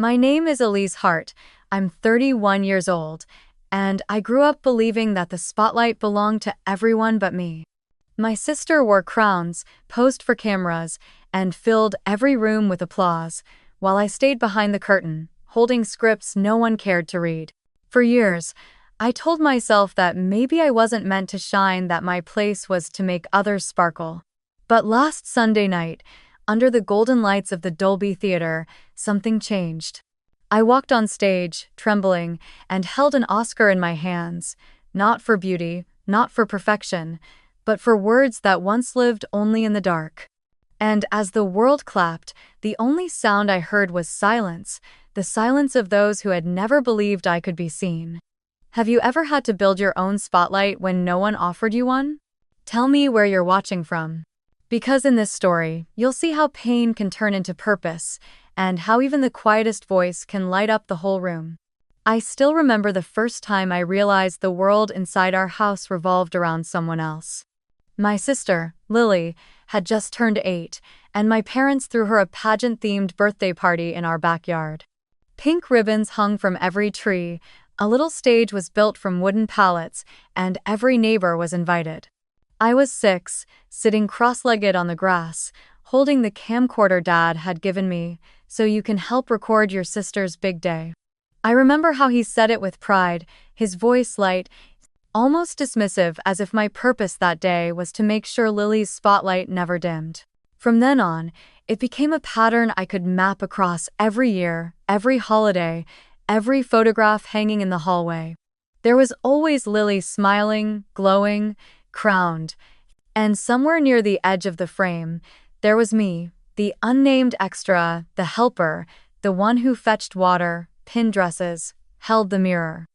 My name is Elise Hart. I'm 31 years old, and I grew up believing that the spotlight belonged to everyone but me. My sister wore crowns, posed for cameras, and filled every room with applause, while I stayed behind the curtain, holding scripts no one cared to read. For years, I told myself that maybe I wasn't meant to shine, that my place was to make others sparkle. But last Sunday night, under the golden lights of the Dolby Theater, something changed. I walked on stage, trembling, and held an Oscar in my hands, not for beauty, not for perfection, but for words that once lived only in the dark. And as the world clapped, the only sound I heard was silence, the silence of those who had never believed I could be seen. Have you ever had to build your own spotlight when no one offered you one? Tell me where you're watching from. Because in this story, you'll see how pain can turn into purpose, and how even the quietest voice can light up the whole room. I still remember the first time I realized the world inside our house revolved around someone else. My sister, Lily, had just turned 8, and my parents threw her a pageant-themed birthday party in our backyard. Pink ribbons hung from every tree, a little stage was built from wooden pallets, and every neighbor was invited. I was 6, sitting cross-legged on the grass, holding the camcorder Dad had given me, so you can help record your sister's big day. I remember how he said it with pride, his voice light, almost dismissive, as if my purpose that day was to make sure Lily's spotlight never dimmed. From then on, it became a pattern I could map across every year, every holiday, every photograph hanging in the hallway. There was always Lily smiling, glowing, crowned, and somewhere near the edge of the frame, there was me, the unnamed extra, the helper, the one who fetched water, pinned dresses, held the mirror.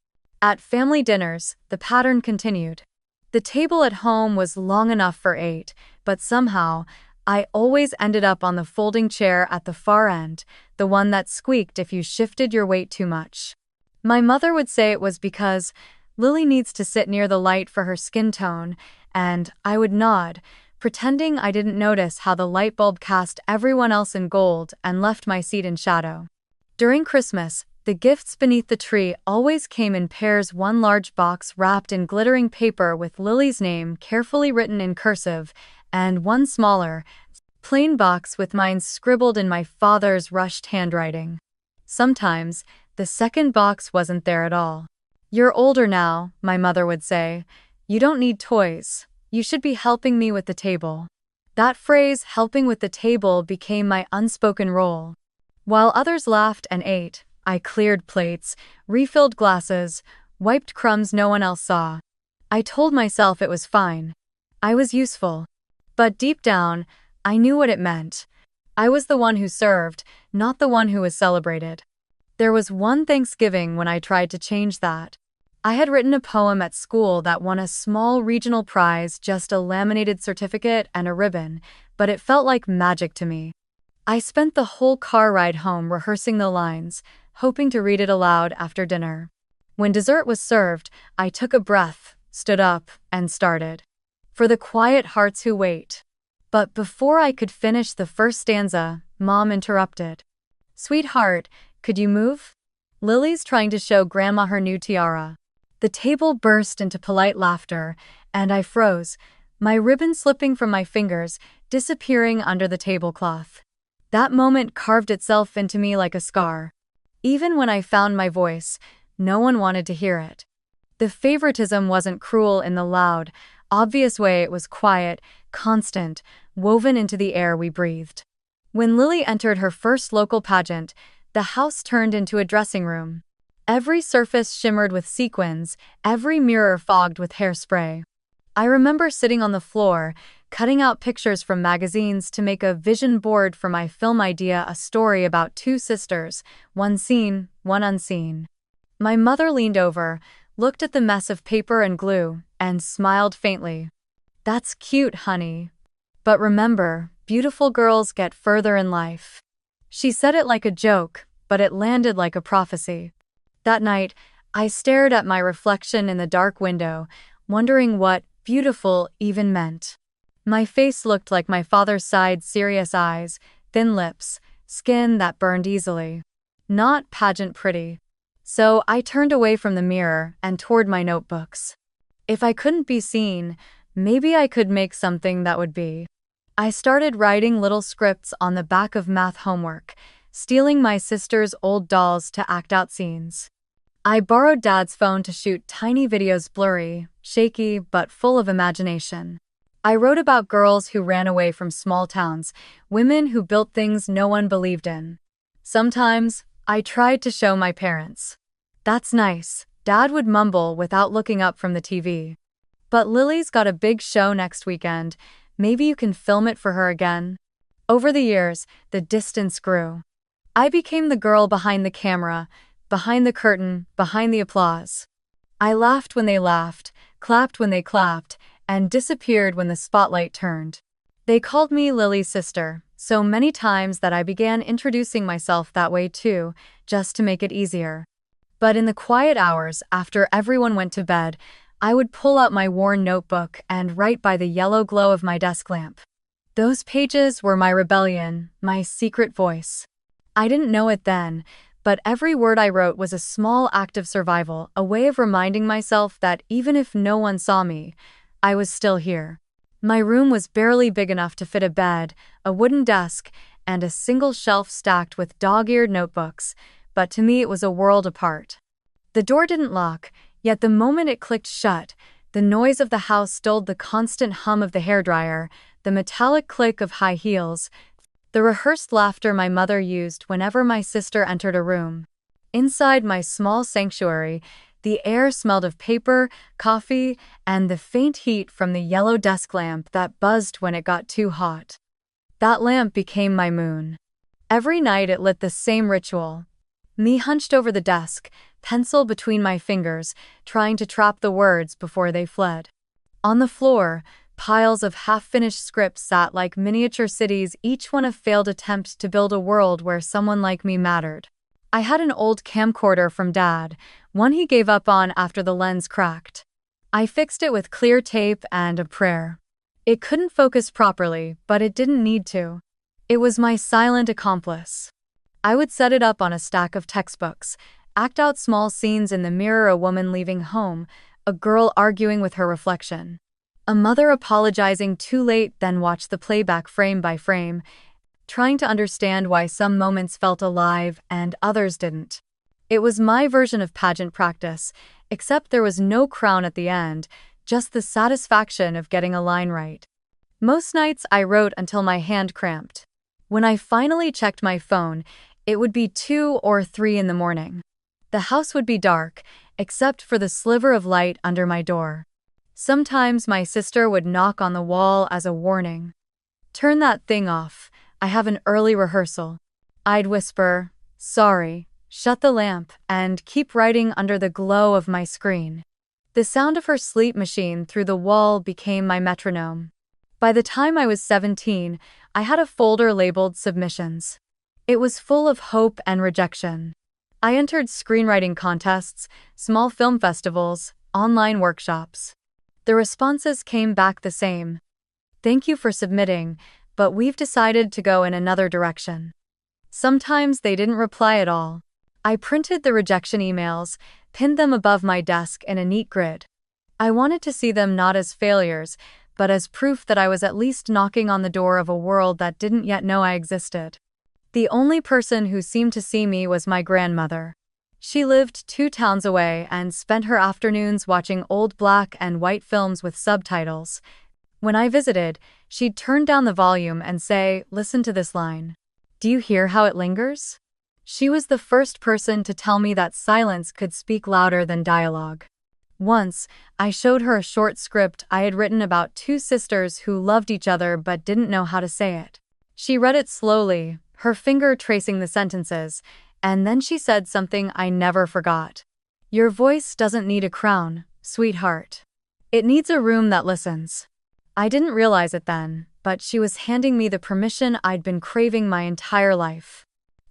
At family dinners, the pattern continued. The table at home was long enough for 8, but somehow, I always ended up on the folding chair at the far end, the one that squeaked if you shifted your weight too much. My mother would say it was because Lily needs to sit near the light for her skin tone, and I would nod, pretending I didn't notice how the light bulb cast everyone else in gold and left my seat in shadow. During Christmas, the gifts beneath the tree always came in pairs, one large box wrapped in glittering paper with Lily's name carefully written in cursive, and one smaller, plain box with mine scribbled in my father's rushed handwriting. Sometimes, the second box wasn't there at all. "You're older now," my mother would say. "You don't need toys. You should be helping me with the table." That phrase, helping with the table, became my unspoken role. While others laughed and ate, I cleared plates, refilled glasses, wiped crumbs no one else saw. I told myself it was fine. I was useful. But deep down, I knew what it meant. I was the one who served, not the one who was celebrated. There was one Thanksgiving when I tried to change that. I had written a poem at school that won a small regional prize, just a laminated certificate and a ribbon, but it felt like magic to me. I spent the whole car ride home rehearsing the lines, hoping to read it aloud after dinner. When dessert was served, I took a breath, stood up, and started. For the quiet hearts who wait. But before I could finish the first stanza, Mom interrupted. "Sweetheart, could you move? Lily's trying to show Grandma her new tiara." The table burst into polite laughter, and I froze, my ribbon slipping from my fingers, disappearing under the tablecloth. That moment carved itself into me like a scar. Even when I found my voice, no one wanted to hear it. The favoritism wasn't cruel in the loud, obvious way. It was quiet, constant, woven into the air we breathed. When Lily entered her first local pageant, the house turned into a dressing room. Every surface shimmered with sequins, every mirror fogged with hairspray. I remember sitting on the floor, cutting out pictures from magazines to make a vision board for my film idea, a story about 2 sisters, one seen, one unseen. My mother leaned over, looked at the mess of paper and glue, and smiled faintly. "That's cute, honey. But remember, beautiful girls get further in life." She said it like a joke, but it landed like a prophecy. That night, I stared at my reflection in the dark window, wondering what beautiful even meant. My face looked like my father's side, serious eyes, thin lips, skin that burned easily. not pageant pretty. So I turned away from the mirror and toward my notebooks. If I couldn't be seen, maybe I could make something that would be. I started writing little scripts on the back of math homework, stealing my sister's old dolls to act out scenes. I borrowed Dad's phone to shoot tiny videos, blurry, shaky, but full of imagination. I wrote about girls who ran away from small towns, women who built things no one believed in. Sometimes, I tried to show my parents. "That's nice," Dad would mumble without looking up from the TV. "But Lily's got a big show next weekend. Maybe you can film it for her again." Over the years, the distance grew. I became the girl behind the camera, behind the curtain, behind the applause. I laughed when they laughed, clapped when they clapped, and disappeared when the spotlight turned. They called me Lily's sister so many times that I began introducing myself that way too, just to make it easier. But in the quiet hours after everyone went to bed, I would pull out my worn notebook and write by the yellow glow of my desk lamp. Those pages were my rebellion, my secret voice. I didn't know it then, but every word I wrote was a small act of survival, a way of reminding myself that even if no one saw me, I was still here. My room was barely big enough to fit a bed, a wooden desk, and a single shelf stacked with dog-eared notebooks, but to me it was a world apart. The door didn't lock, yet the moment it clicked shut, the noise of the house dulled the constant hum of the hairdryer, the metallic click of high heels, the rehearsed laughter my mother used whenever my sister entered a room. Inside my small sanctuary, the air smelled of paper, coffee, and the faint heat from the yellow desk lamp that buzzed when it got too hot. That lamp became my moon. Every night it lit the same ritual. Me hunched over the desk, pencil between my fingers, trying to trap the words before they fled. On the floor, piles of half-finished scripts sat like miniature cities, each one a failed attempt to build a world where someone like me mattered. I had an old camcorder from Dad, one he gave up on after the lens cracked. I fixed it with clear tape and a prayer. It couldn't focus properly, but it didn't need to. It was my silent accomplice. I would set it up on a stack of textbooks, act out small scenes in the mirror: a woman leaving home, a girl arguing with her reflection, a mother apologizing too late, then watch the playback frame by frame, trying to understand why some moments felt alive and others didn't. It was my version of pageant practice, except there was no crown at the end, just the satisfaction of getting a line right. Most nights I wrote until my hand cramped. When I finally checked my phone, it would be 2 or 3 in the morning. The house would be dark, except for the sliver of light under my door. Sometimes my sister would knock on the wall as a warning. "Turn that thing off. I have an early rehearsal." I'd whisper, "Sorry," shut the lamp, and keep writing under the glow of my screen. The sound of her sleep machine through the wall became my metronome. By the time I was 17, I had a folder labeled submissions. It was full of hope and rejection. I entered screenwriting contests, small film festivals, online workshops. The responses came back the same. "Thank you for submitting, but we've decided to go in another direction." Sometimes they didn't reply at all. I printed the rejection emails, pinned them above my desk in a neat grid. I wanted to see them not as failures, but as proof that I was at least knocking on the door of a world that didn't yet know I existed. The only person who seemed to see me was my grandmother. She lived 2 towns away and spent her afternoons watching old black and white films with subtitles. When I visited, she'd turn down the volume and say, "Listen to this line. Do you hear how it lingers?" She was the first person to tell me that silence could speak louder than dialogue. Once, I showed her a short script I had written about 2 sisters who loved each other but didn't know how to say it. She read it slowly, her finger tracing the sentences, and then she said something I never forgot. "Your voice doesn't need a crown, sweetheart. It needs a room that listens." I didn't realize it then, but she was handing me the permission I'd been craving my entire life.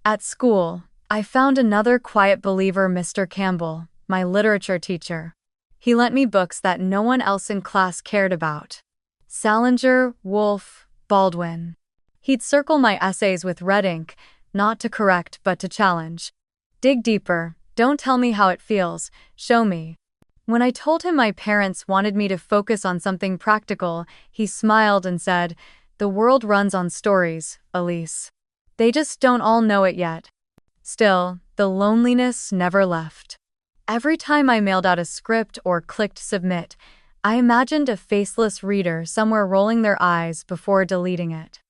At school, I found another quiet believer, Mr. Campbell, my literature teacher. He lent me books that no one else in class cared about. Salinger, Woolf, Baldwin. He'd circle my essays with red ink, not to correct but to challenge. Dig deeper. Don't tell me how it feels. Show me. When I told him my parents wanted me to focus on something practical, he smiled and said, "The world runs on stories, Elise. They just don't all know it yet." Still, the loneliness never left. Every time I mailed out a script or clicked submit, I imagined a faceless reader somewhere rolling their eyes before deleting it.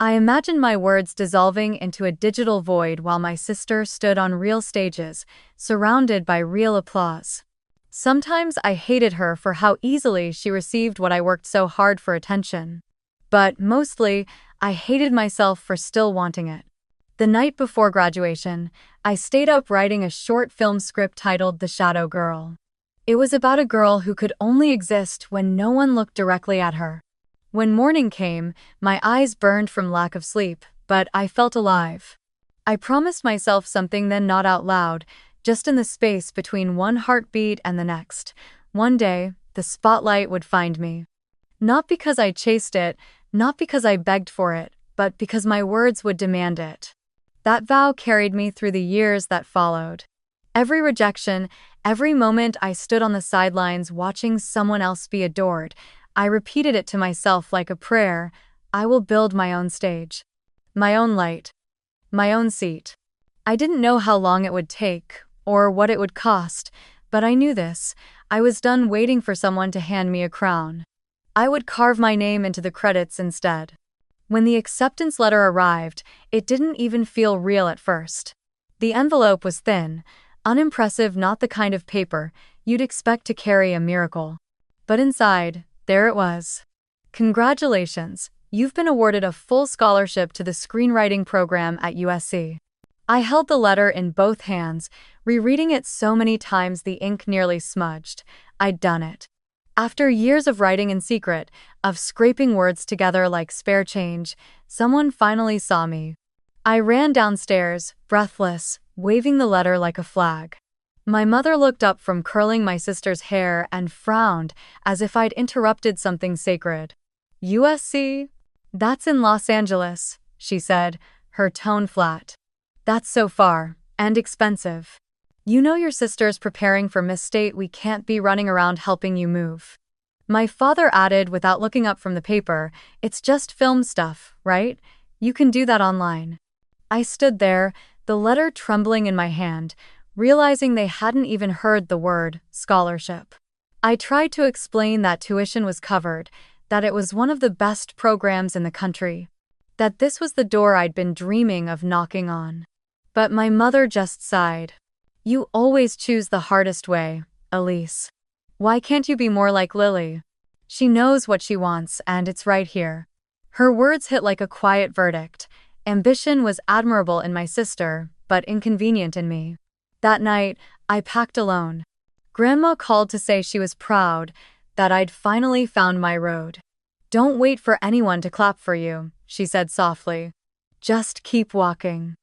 I imagined my words dissolving into a digital void while my sister stood on real stages, surrounded by real applause. Sometimes I hated her for how easily she received what I worked so hard for attention. But mostly, I hated myself for still wanting it. The night before graduation, I stayed up writing a short film script titled The Shadow Girl. It was about a girl who could only exist when no one looked directly at her. When morning came, my eyes burned from lack of sleep, but I felt alive. I promised myself something then, not out loud, just in the space between one heartbeat and the next. One day, the spotlight would find me. Not because I chased it, not because I begged for it, but because my words would demand it. That vow carried me through the years that followed. Every rejection, every moment I stood on the sidelines watching someone else be adored, I repeated it to myself like a prayer: I will build my own stage. My own light. My own seat. I didn't know how long it would take, or what it would cost, but I knew this: I was done waiting for someone to hand me a crown. I would carve my name into the credits instead. When the acceptance letter arrived, it didn't even feel real at first. The envelope was thin, unimpressive, not the kind of paper you'd expect to carry a miracle. But inside, there it was. "Congratulations, you've been awarded a full scholarship to the screenwriting program at USC." I held the letter in both hands, rereading it so many times the ink nearly smudged. I'd done it. After years of writing in secret, of scraping words together like spare change, someone finally saw me. I ran downstairs, breathless, waving the letter like a flag. My mother looked up from curling my sister's hair and frowned as if I'd interrupted something sacred. "USC? That's in Los Angeles," she said, her tone flat. "That's so far, and expensive. You know your sister's preparing for Miss State. We can't be running around helping you move." My father added without looking up from the paper, "It's just film stuff, right? You can do that online." I stood there, the letter trembling in my hand, realizing they hadn't even heard the word scholarship. I tried to explain that tuition was covered, that it was one of the best programs in the country, that this was the door I'd been dreaming of knocking on. But my mother just sighed. "You always choose the hardest way, Elise. Why can't you be more like Lily? She knows what she wants, and it's right here." Her words hit like a quiet verdict. Ambition was admirable in my sister, but inconvenient in me. That night, I packed alone. Grandma called to say she was proud, that I'd finally found my road. "Don't wait for anyone to clap for you," she said softly. "Just keep walking."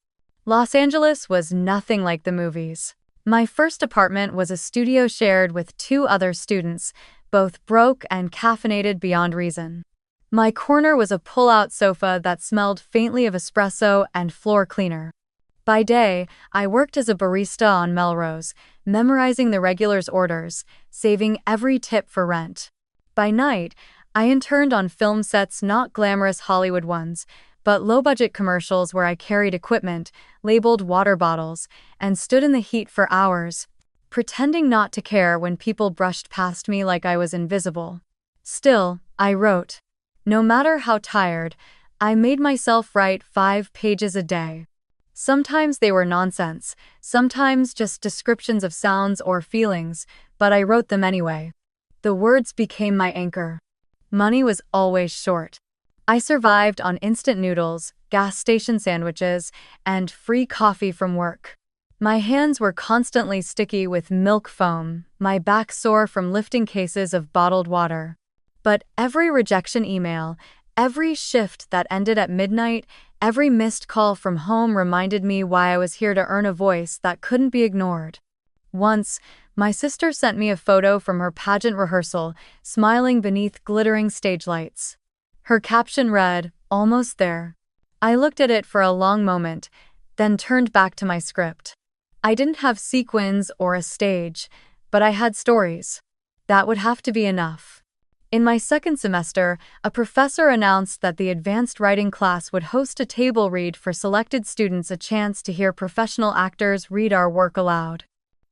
Los Angeles was nothing like the movies. My first apartment was a studio shared with 2 other students, both broke and caffeinated beyond reason. My corner was a pull-out sofa that smelled faintly of espresso and floor cleaner. By day, I worked as a barista on Melrose, memorizing the regulars' orders, saving every tip for rent. By night, I interned on film sets, not glamorous Hollywood ones, but low-budget commercials where I carried equipment, labeled water bottles, and stood in the heat for hours, pretending not to care when people brushed past me like I was invisible. Still, I wrote. No matter how tired, I made myself write 5 pages a day. Sometimes they were nonsense, sometimes just descriptions of sounds or feelings, but I wrote them anyway. The words became my anchor. Money was always short. I survived on instant noodles, gas station sandwiches, and free coffee from work. My hands were constantly sticky with milk foam, my back sore from lifting cases of bottled water. But every rejection email, every shift that ended at midnight, every missed call from home reminded me why I was here, to earn a voice that couldn't be ignored. Once, my sister sent me a photo from her pageant rehearsal, smiling beneath glittering stage lights. Her caption read, "Almost there." I looked at it for a long moment, then turned back to my script. I didn't have sequins or a stage, but I had stories. That would have to be enough. In my second semester, a professor announced that the advanced writing class would host a table read for selected students, a chance to hear professional actors read our work aloud.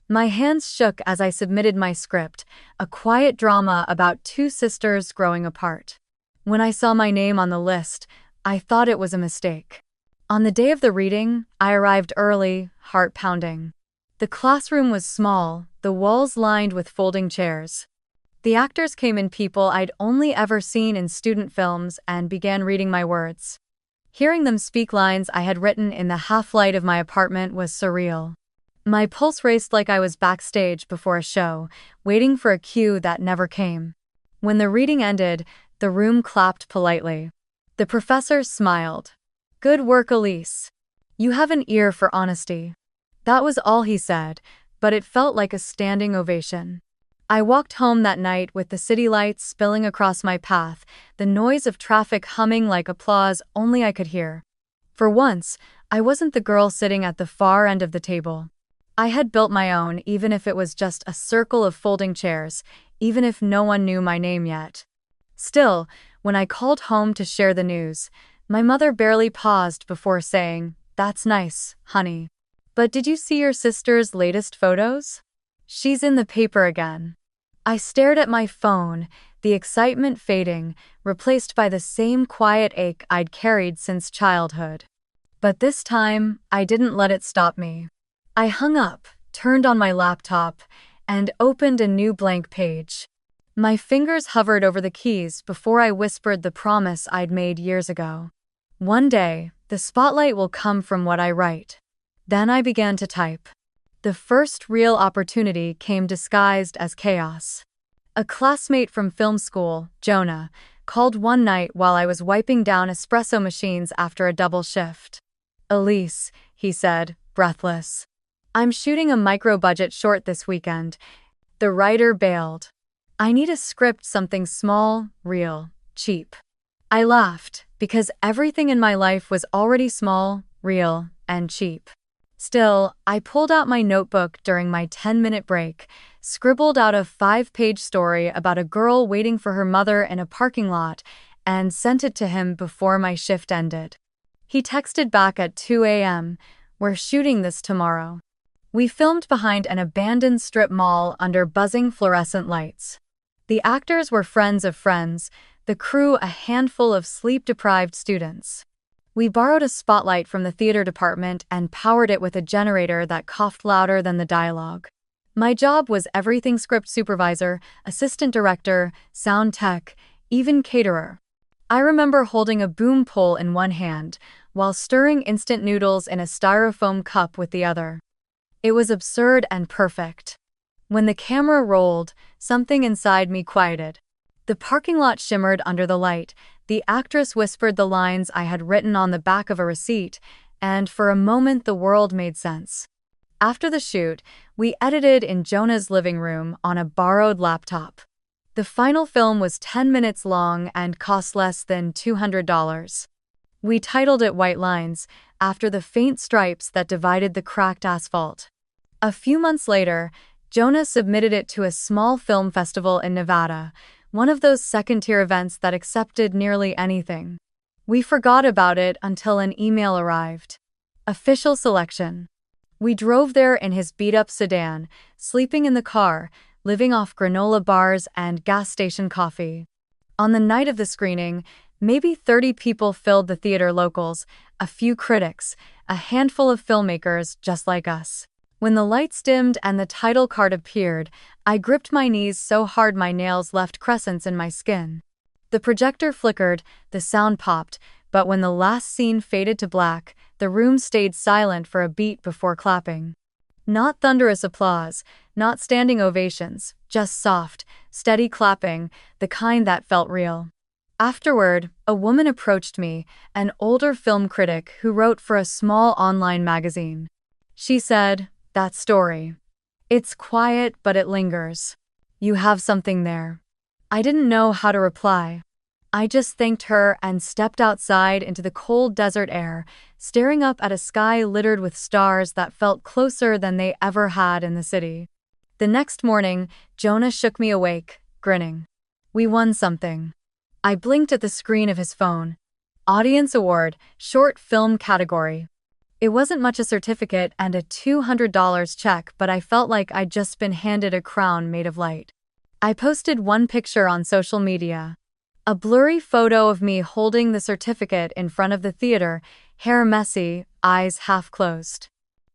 My hands shook as I submitted my script, a quiet drama about two sisters growing apart. When I saw my name on the list, I thought it was a mistake. On the day of the reading, I arrived early, heart pounding. The classroom was small, the walls lined with folding chairs. The actors came in people I'd only ever seen in student films and began reading my words. Hearing them speak lines I had written in the half-light of my apartment was surreal. My pulse raced like I was backstage before a show, waiting for a cue that never came. When the reading ended, the room clapped politely. The professor smiled. "Good work, Elise. You have an ear for honesty." That was all he said, but it felt like a standing ovation. I walked home that night with the city lights spilling across my path, the noise of traffic humming like applause only I could hear. For once, I wasn't the girl sitting at the far end of the table. I had built my own, even if it was just a circle of folding chairs, even if no one knew my name yet. Still, when I called home to share the news, my mother barely paused before saying, "That's nice, honey. But did you see your sister's latest photos? She's in the paper again." I stared at my phone, the excitement fading, replaced by the same quiet ache I'd carried since childhood. But this time, I didn't let it stop me. I hung up, turned on my laptop, and opened a new blank page. My fingers hovered over the keys before I whispered the promise I'd made years ago. One day, the spotlight will come from what I write. Then I began to type. The first real opportunity came disguised as chaos. A classmate from film school, Jonah, called one night while I was wiping down espresso machines after a double shift. "Elise," he said, breathless. "I'm shooting a micro-budget short this weekend." The writer bailed. "I need a script, something small, real, cheap." I laughed, because everything in my life was already small, real, and cheap. Still, I pulled out my notebook during my 10-minute break, scribbled out a 5-page story about a girl waiting for her mother in a parking lot, and sent it to him before my shift ended. He texted back at 2 a.m., "We're shooting this tomorrow." We filmed behind an abandoned strip mall under buzzing fluorescent lights. The actors were friends of friends, the crew a handful of sleep-deprived students. We borrowed a spotlight from the theater department and powered it with a generator that coughed louder than the dialogue. My job was everything: script supervisor, assistant director, sound tech, even caterer. I remember holding a boom pole in one hand, while stirring instant noodles in a styrofoam cup with the other. It was absurd and perfect. When the camera rolled, something inside me quieted. The parking lot shimmered under the light, the actress whispered the lines I had written on the back of a receipt, and for a moment the world made sense. After the shoot, we edited in Jonah's living room on a borrowed laptop. The final film was 10 minutes long and cost less than $200. We titled it White Lines, after the faint stripes that divided the cracked asphalt. A few months later, Jonah submitted it to a small film festival in Nevada, one of those second-tier events that accepted nearly anything. We forgot about it until an email arrived. Official selection. We drove there in his beat-up sedan, sleeping in the car, living off granola bars and gas station coffee. On the night of the screening, maybe 30 people filled the theater: locals, a few critics, a handful of filmmakers just like us. When the lights dimmed and the title card appeared, I gripped my knees so hard my nails left crescents in my skin. The projector flickered, the sound popped, but when the last scene faded to black, the room stayed silent for a beat before clapping. Not thunderous applause, not standing ovations, just soft, steady clapping, the kind that felt real. Afterward, a woman approached me, an older film critic who wrote for a small online magazine. She said, "That story. It's quiet, but it lingers. You have something there." I didn't know how to reply. I just thanked her and stepped outside into the cold desert air, staring up at a sky littered with stars that felt closer than they ever had in the city. The next morning, Jonah shook me awake, grinning. We won something. I blinked at the screen of his phone. Audience Award, short film category. It wasn't much, a certificate and a $200 check, but I felt like I'd just been handed a crown made of light. I posted one picture on social media. A blurry photo of me holding the certificate in front of the theater, hair messy, eyes half closed.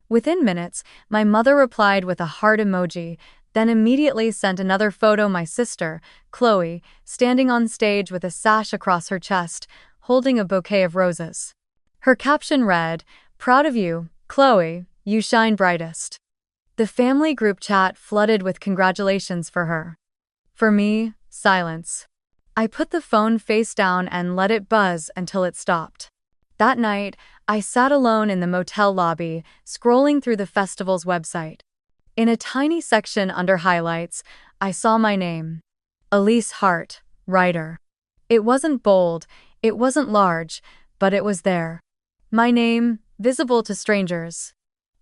Within minutes, my mother replied with a heart emoji, then immediately sent another photo, my sister, Chloe, standing on stage with a sash across her chest, holding a bouquet of roses. Her caption read, "Proud of you, Chloe, you shine brightest." The family group chat flooded with congratulations for her. For me, silence. I put the phone face down and let it buzz until it stopped. That night, I sat alone in the motel lobby, scrolling through the festival's website. In a tiny section under highlights, I saw my name. Elise Hart, writer. It wasn't bold, it wasn't large, but it was there. My name, visible to strangers.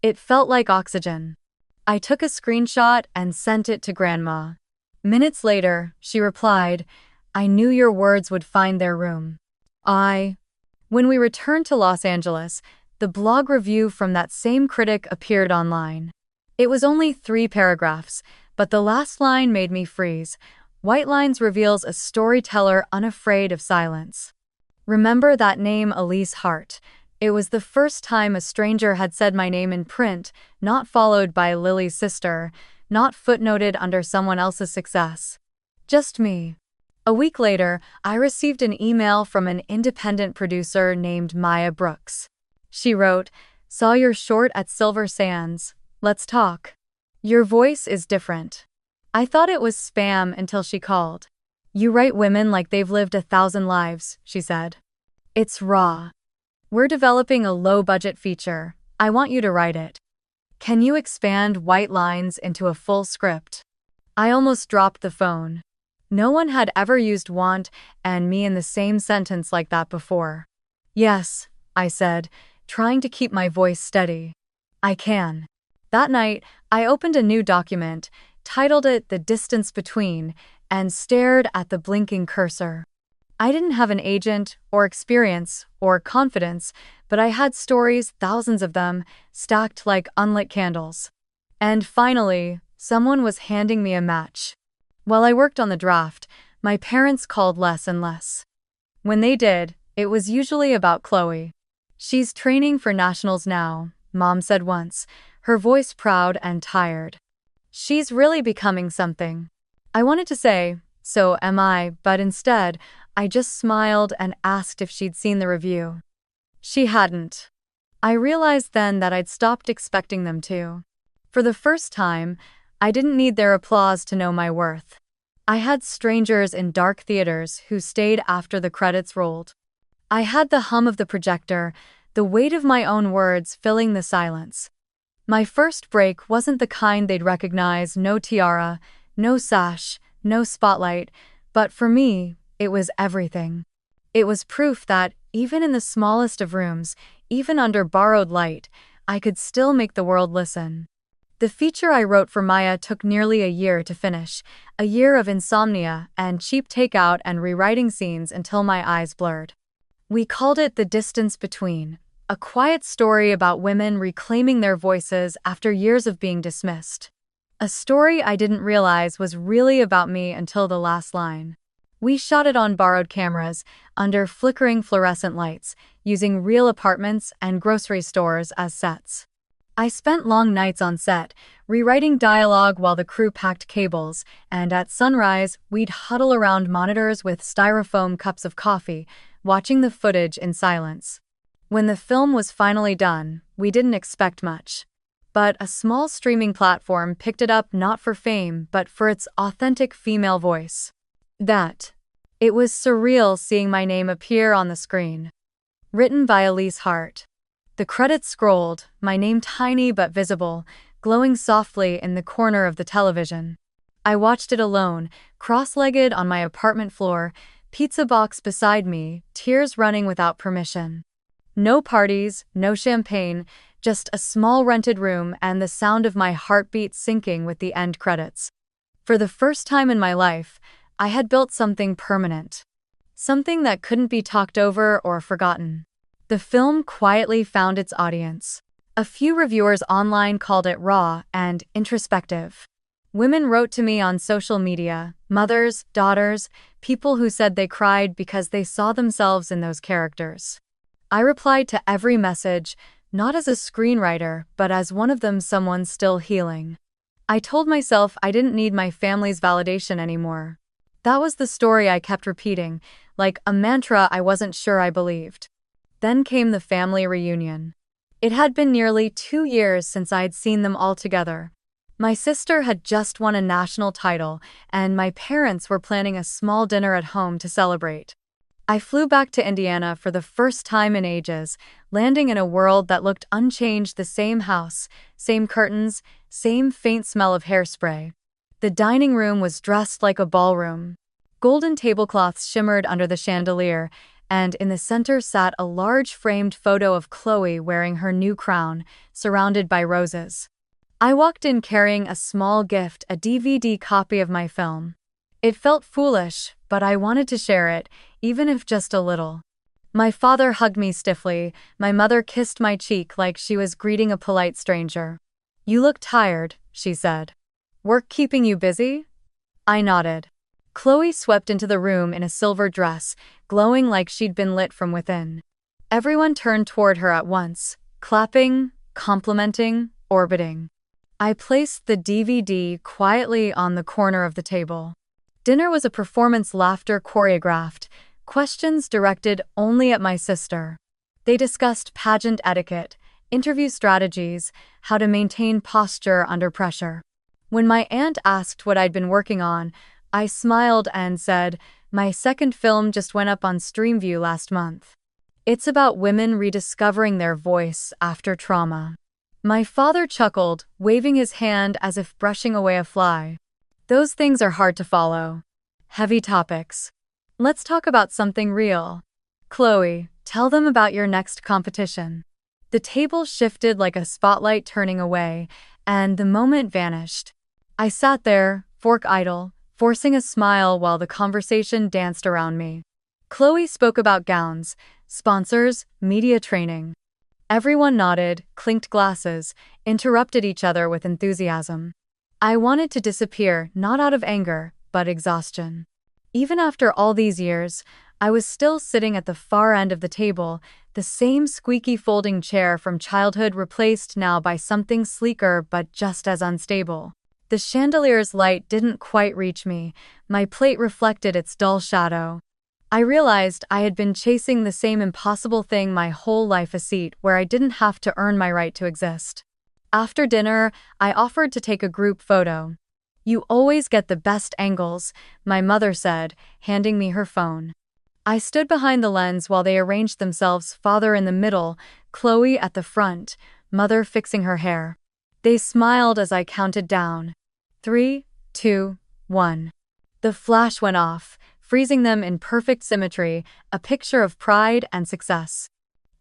It felt like oxygen. I took a screenshot and sent it to Grandma. Minutes later, she replied, "I knew your words would find their room." When we returned to Los Angeles, the blog review from that same critic appeared online. It was only 3 paragraphs, but the last line made me freeze. White Lines reveals a storyteller unafraid of silence. Remember that name, Elise Hart. It was the first time a stranger had said my name in print, not followed by Lily's sister, not footnoted under someone else's success. Just me. A week later, I received an email from an independent producer named Maya Brooks. She wrote, "Saw your short at Silver Sands. Let's talk. Your voice is different." I thought it was spam until she called. "You write women like they've lived 1,000 lives," she said. "It's raw. We're developing a low-budget feature. I want you to write it. Can you expand White Lines into a full script?" I almost dropped the phone. No one had ever used want and me in the same sentence like that before. "Yes," I said, trying to keep my voice steady. "I can." That night, I opened a new document, titled it "The Distance Between," and stared at the blinking cursor. I didn't have an agent, or experience, or confidence, but I had stories, thousands of them, stacked like unlit candles. And finally, someone was handing me a match. While I worked on the draft, my parents called less and less. When they did, it was usually about Chloe. "She's training for nationals now," Mom said once, her voice proud and tired. "She's really becoming something." I wanted to say, "So am I," but instead, I just smiled and asked if she'd seen the review. She hadn't. I realized then that I'd stopped expecting them to. For the first time, I didn't need their applause to know my worth. I had strangers in dark theaters who stayed after the credits rolled. I had the hum of the projector, the weight of my own words filling the silence. My first break wasn't the kind they'd recognize, no tiara, no sash, no spotlight, but for me, it was everything. It was proof that, even in the smallest of rooms, even under borrowed light, I could still make the world listen. The feature I wrote for Maya took nearly a year to finish, a year of insomnia and cheap takeout and rewriting scenes until my eyes blurred. We called it The Distance Between, a quiet story about women reclaiming their voices after years of being dismissed. A story I didn't realize was really about me until the last line. We shot it on borrowed cameras, under flickering fluorescent lights, using real apartments and grocery stores as sets. I spent long nights on set, rewriting dialogue while the crew packed cables, and at sunrise, we'd huddle around monitors with styrofoam cups of coffee, watching the footage in silence. When the film was finally done, we didn't expect much. But a small streaming platform picked it up not for fame, but for its authentic female voice. It was surreal seeing my name appear on the screen. Written by Elise Hart. The credits scrolled, my name tiny but visible, glowing softly in the corner of the television. I watched it alone, cross-legged on my apartment floor, Pizza box beside me, tears running without permission. No parties, no champagne, just a small rented room and the sound of my heartbeat syncing with the end credits. For the first time in my life, I had built something permanent. Something that couldn't be talked over or forgotten. The film quietly found its audience. A few reviewers online called it raw and introspective. Women wrote to me on social media, mothers, daughters, people who said they cried because they saw themselves in those characters. I replied to every message, not as a screenwriter, but as one of them, someone still healing. I told myself I didn't need my family's validation anymore. That was the story I kept repeating, like a mantra I wasn't sure I believed. Then came the family reunion. It had been nearly 2 years since I'd seen them all together. My sister had just won a national title, and my parents were planning a small dinner at home to celebrate. I flew back to Indiana for the first time in ages, landing in a world that looked unchanged: the same house, same curtains, same faint smell of hairspray. The dining room was dressed like a ballroom. Golden tablecloths shimmered under the chandelier, and in the center sat a large framed photo of Chloe wearing her new crown, surrounded by roses. I walked in carrying a small gift, a DVD copy of my film. It felt foolish, but I wanted to share it, even if just a little. My father hugged me stiffly, my mother kissed my cheek like she was greeting a polite stranger. "You look tired," she said. "Work keeping you busy?" I nodded. Chloe swept into the room in a silver dress, glowing like she'd been lit from within. Everyone turned toward her at once, clapping, complimenting, orbiting. I placed the DVD quietly on the corner of the table. Dinner was a performance, laughter choreographed, questions directed only at my sister. They discussed pageant etiquette, interview strategies, how to maintain posture under pressure. When my aunt asked what I'd been working on, I smiled and said, "My second film just went up on Streamview last month. It's about women rediscovering their voice after trauma." My father chuckled, waving his hand as if brushing away a fly. "Those things are hard to follow. Heavy topics. Let's talk about something real. Chloe, tell them about your next competition." The table shifted like a spotlight turning away, and the moment vanished. I sat there, fork idle, forcing a smile while the conversation danced around me. Chloe spoke about gowns, sponsors, media training. Everyone nodded, clinked glasses, interrupted each other with enthusiasm. I wanted to disappear, not out of anger, but exhaustion. Even after all these years, I was still sitting at the far end of the table, the same squeaky folding chair from childhood replaced now by something sleeker but just as unstable. The chandelier's light didn't quite reach me, my plate reflected its dull shadow. I realized I had been chasing the same impossible thing my whole life, a seat where I didn't have to earn my right to exist. After dinner, I offered to take a group photo. "You always get the best angles," my mother said, handing me her phone. I stood behind the lens while they arranged themselves, father in the middle, Chloe at the front, mother fixing her hair. They smiled as I counted down. 3, 2, 1. The flash went off, freezing them in perfect symmetry, a picture of pride and success.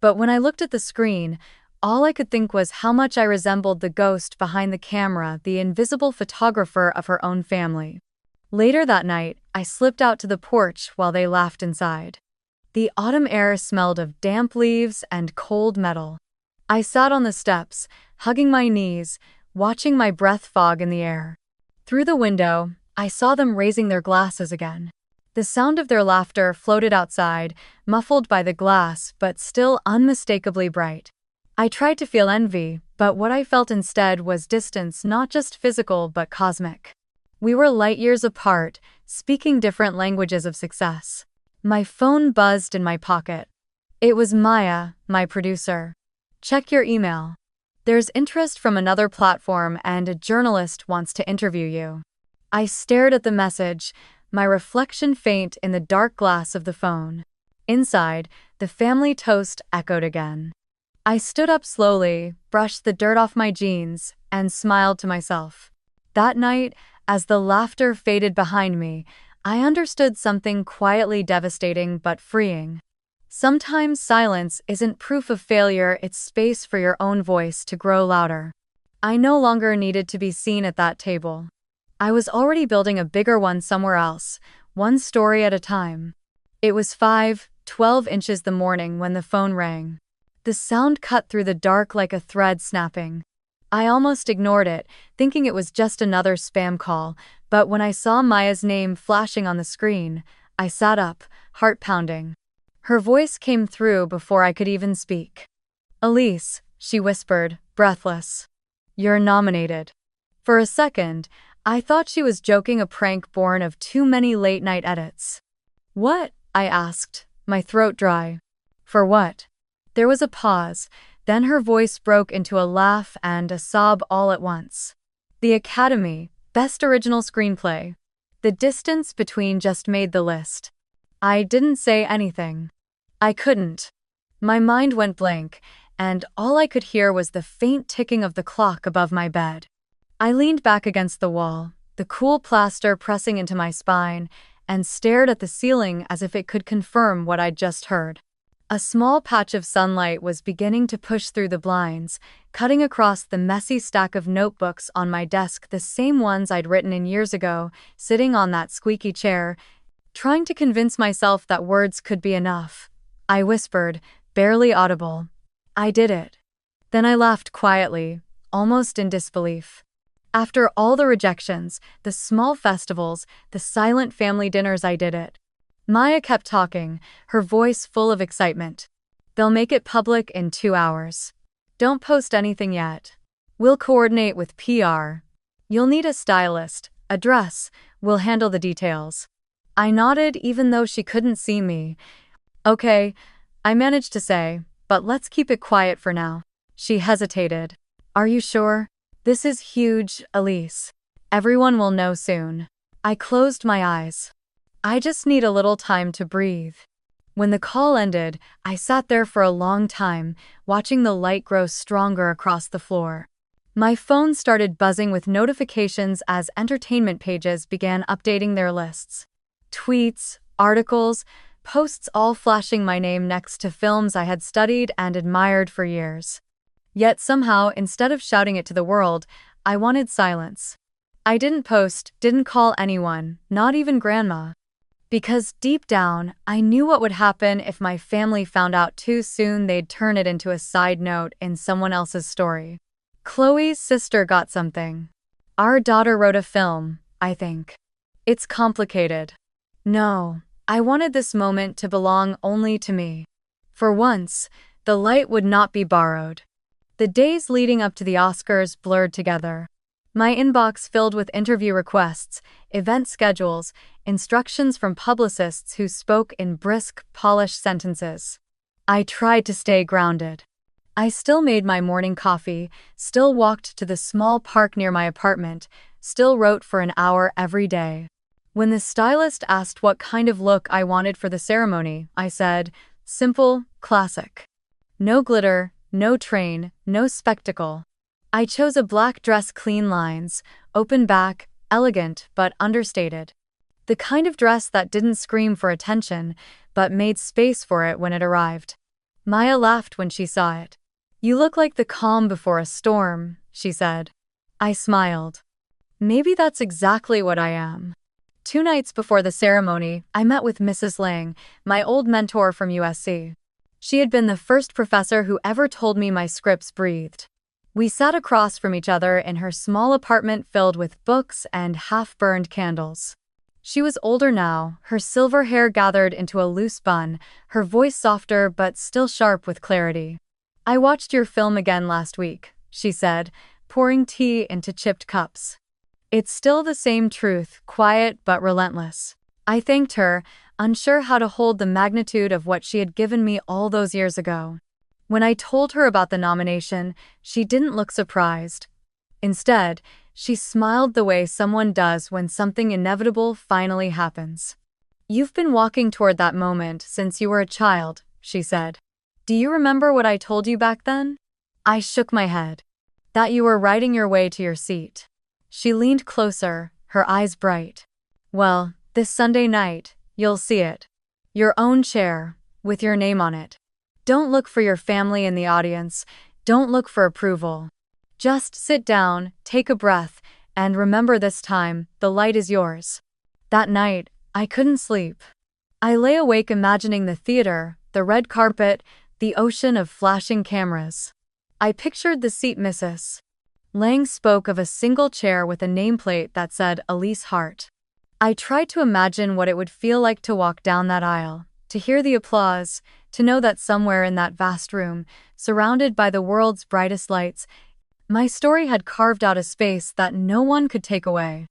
But when I looked at the screen, all I could think was how much I resembled the ghost behind the camera, the invisible photographer of her own family. Later that night, I slipped out to the porch while they laughed inside. The autumn air smelled of damp leaves and cold metal. I sat on the steps, hugging my knees, watching my breath fog in the air. Through the window, I saw them raising their glasses again. The sound of their laughter floated outside, muffled by the glass but still unmistakably bright. I tried to feel envy, but what I felt instead was distance, not just physical but cosmic. We were light years apart, speaking different languages of success. My phone buzzed in my pocket. It was Maya, my producer. "Check your email. There's interest from another platform and a journalist wants to interview you." I stared at the message, my reflection faint in the dark glass of the phone. Inside, the family toast echoed again. I stood up slowly, brushed the dirt off my jeans, and smiled to myself. That night, as the laughter faded behind me, I understood something quietly devastating but freeing. Sometimes silence isn't proof of failure, it's space for your own voice to grow louder. I no longer needed to be seen at that table. I was already building a bigger one somewhere else, one story at a time. It was 5:12 inches the morning when the phone rang. The sound cut through the dark like a thread snapping. I almost ignored it, thinking it was just another spam call, but when I saw Maya's name flashing on the screen, I sat up, heart pounding. Her voice came through before I could even speak. "Elise," she whispered, breathless. "You're nominated." For a second, I thought she was joking, a prank born of too many late-night edits. "What?" I asked, my throat dry. "For what?" There was a pause, then her voice broke into a laugh and a sob all at once. "The Academy, Best Original Screenplay." The distance between just made the list. I didn't say anything. I couldn't. My mind went blank, and all I could hear was the faint ticking of the clock above my bed. I leaned back against the wall, the cool plaster pressing into my spine, and stared at the ceiling as if it could confirm what I'd just heard. A small patch of sunlight was beginning to push through the blinds, cutting across the messy stack of notebooks on my desk, the same ones I'd written in years ago, sitting on that squeaky chair, trying to convince myself that words could be enough. I whispered, barely audible, "I did it." Then I laughed quietly, almost in disbelief. After all the rejections, the small festivals, the silent family dinners, I did it. Maya kept talking, her voice full of excitement. "They'll make it public in 2 hours. Don't post anything yet. We'll coordinate with PR. You'll need a stylist, a dress, we'll handle the details." I nodded even though she couldn't see me. "Okay," I managed to say, "but let's keep it quiet for now." She hesitated. "Are you sure? This is huge, Elise. Everyone will know soon." I closed my eyes. "I just need a little time to breathe." When the call ended, I sat there for a long time, watching the light grow stronger across the floor. My phone started buzzing with notifications as entertainment pages began updating their lists. Tweets, articles, posts, all flashing my name next to films I had studied and admired for years. Yet somehow, instead of shouting it to the world, I wanted silence. I didn't post, didn't call anyone, not even Grandma. Because deep down, I knew what would happen if my family found out too soon. They'd turn it into a side note in someone else's story. "Chloe's sister got something. Our daughter wrote a film, I think. It's complicated." No, I wanted this moment to belong only to me. For once, the light would not be borrowed. The days leading up to the Oscars blurred together. My inbox filled with interview requests, event schedules, instructions from publicists who spoke in brisk, polished sentences. I tried to stay grounded. I still made my morning coffee, still walked to the small park near my apartment, still wrote for an hour every day. When the stylist asked what kind of look I wanted for the ceremony, I said, simple, classic. No glitter, no train, no spectacle. I chose a black dress, clean lines, open back, elegant but understated. The kind of dress that didn't scream for attention, but made space for it when it arrived. Maya laughed when she saw it. "You look like the calm before a storm," she said. I smiled. Maybe that's exactly what I am. 2 nights before the ceremony, I met with Mrs. Lang, my old mentor from USC. She had been the first professor who ever told me my scripts breathed. We sat across from each other in her small apartment filled with books and half-burned candles. She was older now, her silver hair gathered into a loose bun, her voice softer but still sharp with clarity. "I watched your film again last week," she said, pouring tea into chipped cups. "It's still the same truth, quiet but relentless." I thanked her, unsure how to hold the magnitude of what she had given me all those years ago. When I told her about the nomination, she didn't look surprised. Instead, she smiled the way someone does when something inevitable finally happens. "You've been walking toward that moment since you were a child," she said. "Do you remember what I told you back then?" I shook my head. "That you were writing your way to your seat." She leaned closer, her eyes bright. "Well, This Sunday night, you'll see it. Your own chair, with your name on it. Don't look for your family in the audience. Don't look for approval. Just sit down, take a breath, and remember this time, the light is yours. That night, I couldn't sleep. I lay awake imagining the theater, the red carpet, the ocean of flashing cameras. I pictured the seat Mrs. Lang spoke of a single chair with a nameplate that said Elise Hart. I tried to imagine what it would feel like to walk down that aisle, to hear the applause, to know that somewhere in that vast room, surrounded by the world's brightest lights, my story had carved out a space that no one could take away.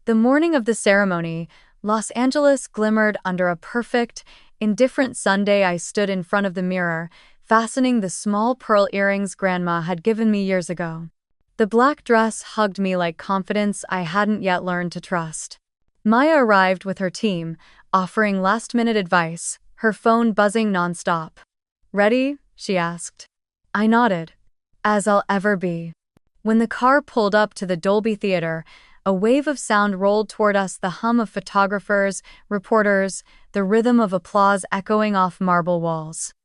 The morning of the ceremony, Los Angeles glimmered under a perfect, indifferent Sunday. I stood in front of the mirror, fastening the small pearl earrings Grandma had given me years ago. The black dress hugged me like confidence I hadn't yet learned to trust. Maya arrived with her team, offering last-minute advice, her phone buzzing nonstop. "Ready?" she asked. I nodded. As I'll ever be. When the car pulled up to the Dolby Theater, a wave of sound rolled toward us, the hum of photographers, reporters, the rhythm of applause echoing off marble walls.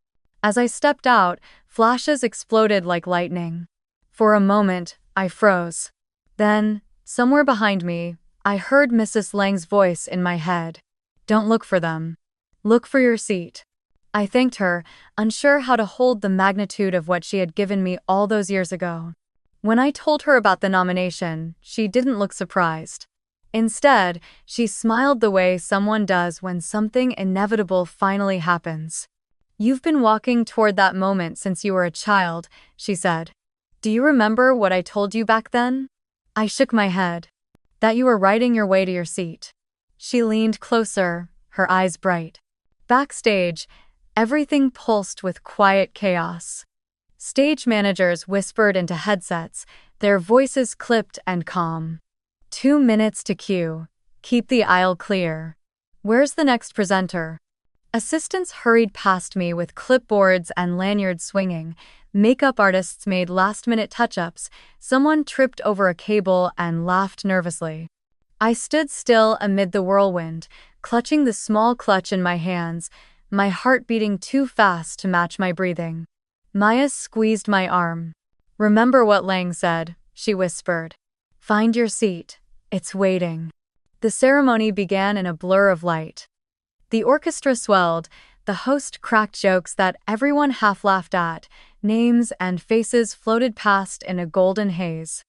As I stepped out, flashes exploded like lightning. For a moment, I froze. Then, somewhere behind me, I heard Mrs. Lang's voice in my head. "Don't look for them. Look for your seat." I thanked her, unsure how to hold the magnitude of what she had given me all those years ago. When I told her about the nomination, she didn't look surprised. Instead, she smiled the way someone does when something inevitable finally happens. "You've been walking toward that moment since you were a child," she said. "Do you remember what I told you back then?" I shook my head. "That you were writing your way to your seat." She leaned closer, her eyes bright. Backstage, everything pulsed with quiet chaos. Stage managers whispered into headsets, their voices clipped and calm. 2 minutes to cue. Keep the aisle clear. Where's the next presenter? Assistants hurried past me with clipboards and lanyards swinging. Makeup artists made last-minute touch-ups. Someone tripped over a cable and laughed nervously. I stood still amid the whirlwind, clutching the small clutch in my hands, my heart beating too fast to match my breathing. Maya squeezed my arm. "Remember what Lang said," she whispered. "Find your seat. It's waiting." The ceremony began in a blur of light. The orchestra swelled, the host cracked jokes that everyone half laughed at, names and faces floated past in a golden haze.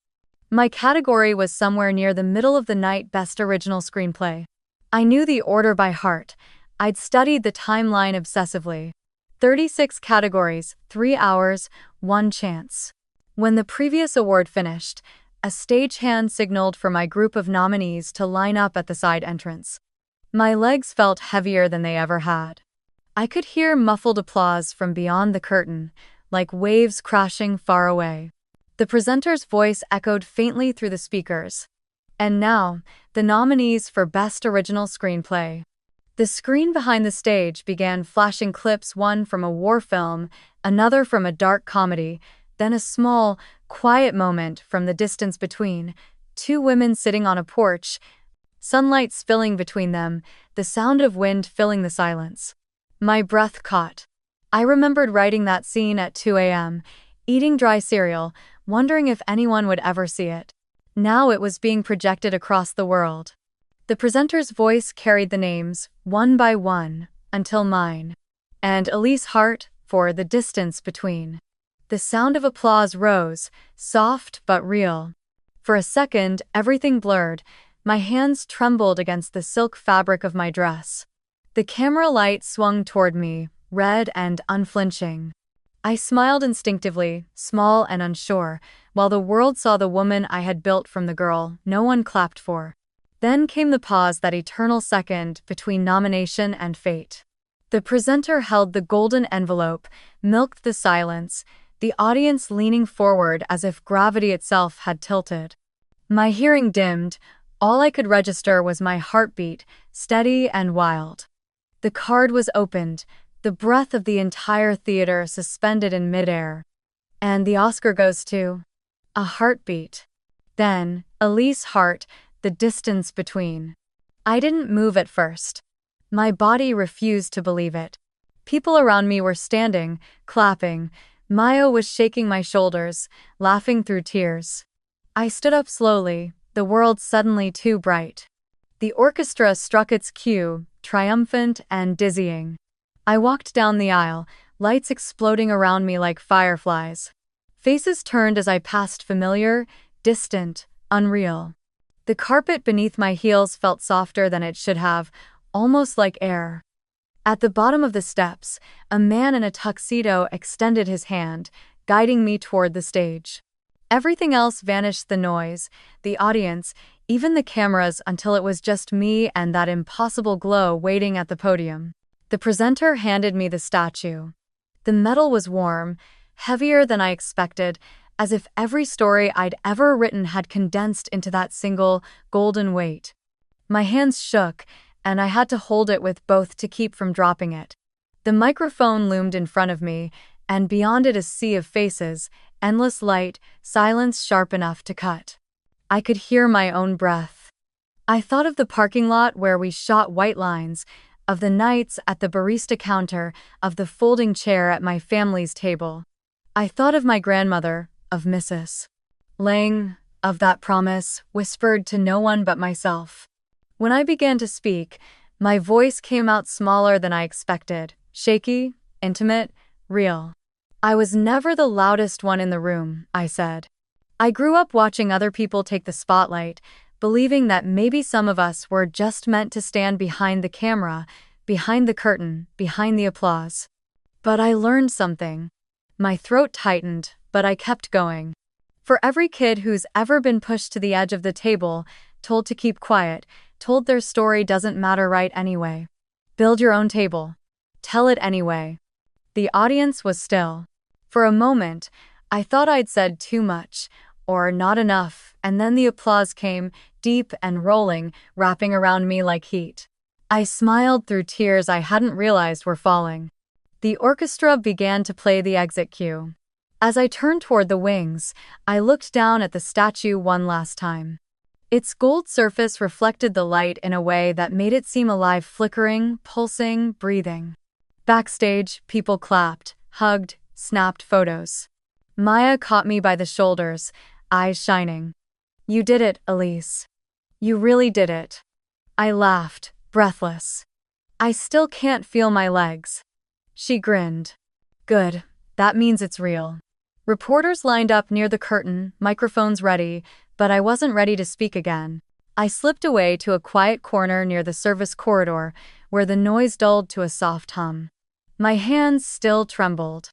My category was somewhere near the middle of the night, Best Original Screenplay. I knew the order by heart. I'd studied the timeline obsessively. 36 categories, 3 hours, 1 chance. When the previous award finished, a stagehand signaled for my group of nominees to line up at the side entrance. My legs felt heavier than they ever had. I could hear muffled applause from beyond the curtain, like waves crashing far away. The presenter's voice echoed faintly through the speakers. "And now, the nominees for Best Original Screenplay." The screen behind the stage began flashing clips, one from a war film, another from a dark comedy, then a small, quiet moment from the distance between, 2 women sitting on a porch, sunlight spilling between them, the sound of wind filling the silence. My breath caught. I remembered writing that scene at 2 a.m., eating dry cereal, wondering if anyone would ever see it. Now it was being projected across the world. The presenter's voice carried the names, one by one, until mine. And Elise Hart, for The Distance Between. The sound of applause rose, soft but real. For a second, everything blurred. My hands trembled against the silk fabric of my dress. The camera light swung toward me, red and unflinching. I smiled instinctively, small and unsure, while the world saw the woman I had built from the girl no one clapped for. Then came the pause, that eternal second between nomination and fate. The presenter held the golden envelope, milked the silence, the audience leaning forward as if gravity itself had tilted. My hearing dimmed. All I could register was my heartbeat, steady and wild. The card was opened, the breath of the entire theater suspended in midair. And the Oscar goes to a heartbeat. Then, Elise Hart, The Distance Between. I didn't move at first. My body refused to believe it. People around me were standing, clapping. Maya was shaking my shoulders, laughing through tears. I stood up slowly, the world suddenly too bright. The orchestra struck its cue, triumphant and dizzying. I walked down the aisle, lights exploding around me like fireflies. Faces turned as I passed, familiar, distant, unreal. The carpet beneath my heels felt softer than it should have, almost like air. At the bottom of the steps, a man in a tuxedo extended his hand, guiding me toward the stage. Everything else vanished, the noise, the audience, even the cameras, until it was just me and that impossible glow waiting at the podium. The presenter handed me the statue. The metal was warm, heavier than I expected, as if every story I'd ever written had condensed into that single, golden weight. My hands shook, and I had to hold it with both to keep from dropping it. The microphone loomed in front of me, and beyond it a sea of faces, endless light, silence sharp enough to cut. I could hear my own breath. I thought of the parking lot where we shot white lines, of the nights at the barista counter, of the folding chair at my family's table. I thought of my grandmother, of Mrs. Lang, of that promise, whispered to no one but myself. When I began to speak, my voice came out smaller than I expected, shaky, intimate, real. I was never the loudest one in the room, I said. I grew up watching other people take the spotlight, believing that maybe some of us were just meant to stand behind the camera, behind the curtain, behind the applause. But I learned something. My throat tightened, but I kept going. For every kid who's ever been pushed to the edge of the table, told to keep quiet, told their story doesn't matter right anyway. Build your own table. Tell it anyway. The audience was still. For a moment, I thought I'd said too much, or not enough, and then the applause came, deep and rolling, wrapping around me like heat. I smiled through tears I hadn't realized were falling. The orchestra began to play the exit cue. As I turned toward the wings, I looked down at the statue one last time. Its gold surface reflected the light in a way that made it seem alive, flickering, pulsing, breathing. Backstage, people clapped, hugged, snapped photos. Maya caught me by the shoulders, eyes shining. "You did it, Elise. You really did it." I laughed, breathless. "I still can't feel my legs." She grinned. "Good, that means it's real." Reporters lined up near the curtain, microphones ready, but I wasn't ready to speak again. I slipped away to a quiet corner near the service corridor, where the noise dulled to a soft hum. My hands still trembled.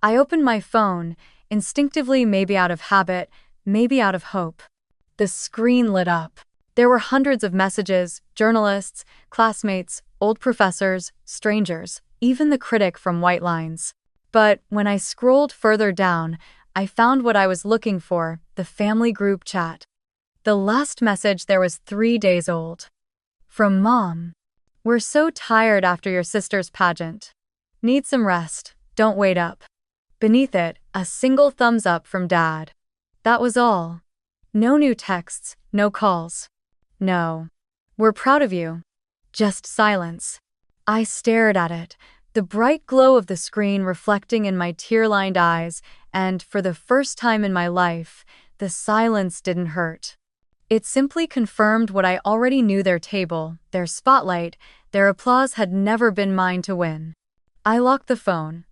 I opened my phone, instinctively, maybe out of habit, maybe out of hope. The screen lit up. There were hundreds of messages, journalists, classmates, old professors, strangers, even the critic from White Lines. But when I scrolled further down, I found what I was looking for, the family group chat. The last message there was 3 days old. From Mom. "We're so tired after your sister's pageant. Need some rest, don't wait up." Beneath it, a single thumbs up from Dad. That was all. No new texts, no calls. No. "We're proud of you." Just silence. I stared at it, the bright glow of the screen reflecting in my tear-lined eyes, and for the first time in my life, the silence didn't hurt. It simply confirmed what I already knew: their table, their spotlight, their applause had never been mine to win. I locked the phone,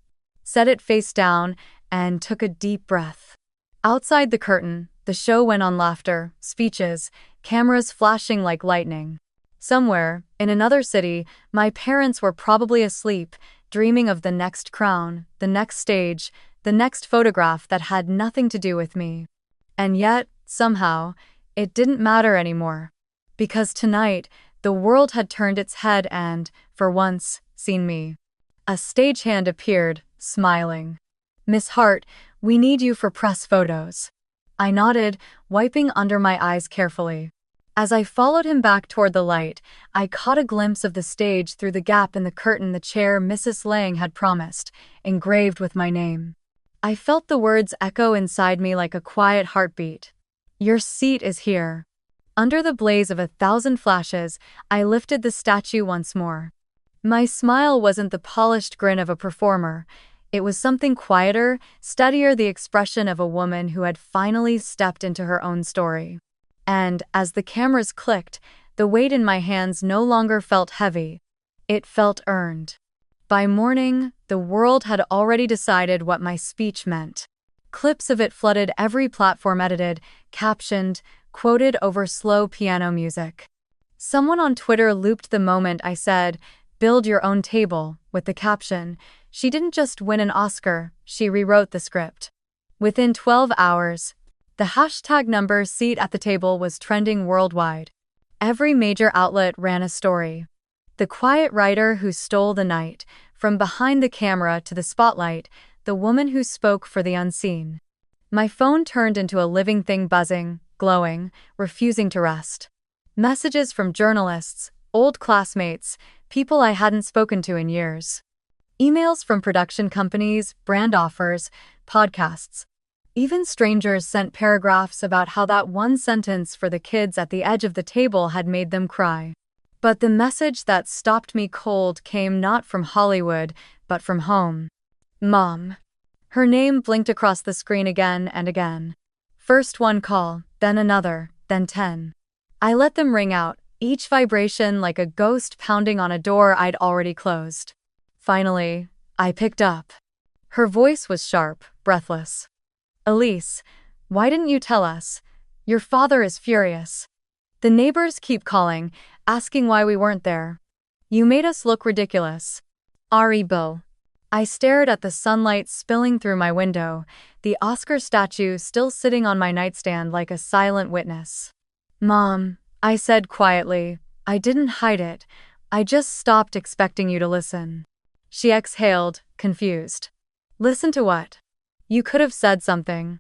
set it face down, and took a deep breath. Outside the curtain, the show went on: laughter, speeches, cameras flashing like lightning. Somewhere, in another city, my parents were probably asleep, dreaming of the next crown, the next stage, the next photograph that had nothing to do with me. And yet, somehow, it didn't matter anymore. Because tonight, the world had turned its head and, for once, seen me. A stagehand appeared, smiling. "Miss Hart, we need you for press photos." I nodded, wiping under my eyes carefully. As I followed him back toward the light, I caught a glimpse of the stage through the gap in the curtain, the chair Mrs. Lang had promised, engraved with my name. I felt the words echo inside me like a quiet heartbeat. "Your seat is here." Under the blaze of 1,000 flashes, I lifted the statue once more. My smile wasn't the polished grin of a performer. It was something quieter, steadier, the expression of a woman who had finally stepped into her own story. And, as the cameras clicked, the weight in my hands no longer felt heavy. It felt earned. By morning, the world had already decided what my speech meant. Clips of it flooded every platform, edited, captioned, quoted over slow piano music. Someone on Twitter looped the moment I said, "Build your own table," with the caption, "She didn't just win an Oscar, she rewrote the script." Within 12 hours, the hashtag number seat at the table was trending worldwide. Every major outlet ran a story. The quiet writer who stole the night, from behind the camera to the spotlight, the woman who spoke for the unseen. My phone turned into a living thing, buzzing, glowing, refusing to rest. Messages from journalists, old classmates, people I hadn't spoken to in years. Emails from production companies, brand offers, podcasts. Even strangers sent paragraphs about how that one sentence for the kids at the edge of the table had made them cry. But the message that stopped me cold came not from Hollywood, but from home. Mom. Her name blinked across the screen again and again. First one call, then another, then 10. I let them ring out, each vibration like a ghost pounding on a door I'd already closed. Finally, I picked up. Her voice was sharp, breathless. "Elise, why didn't you tell us? Your father is furious. The neighbors keep calling, asking why we weren't there. You made us look ridiculous." Ari Bo. I stared at the sunlight spilling through my window, the Oscar statue still sitting on my nightstand like a silent witness. "Mom," I said quietly, "I didn't hide it. I just stopped expecting you to listen." She exhaled, confused. "Listen to what? You could have said something."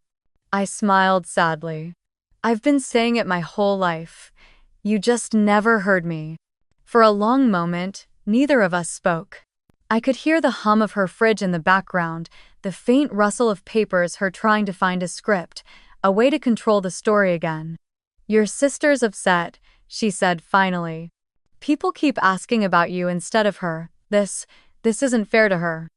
I smiled sadly. "I've been saying it my whole life. You just never heard me." For a long moment, neither of us spoke. I could hear the hum of her fridge in the background, the faint rustle of papers, her trying to find a script, a way to control the story again. "Your sister's upset," she said finally. "People keep asking about you instead of her. This isn't fair to her."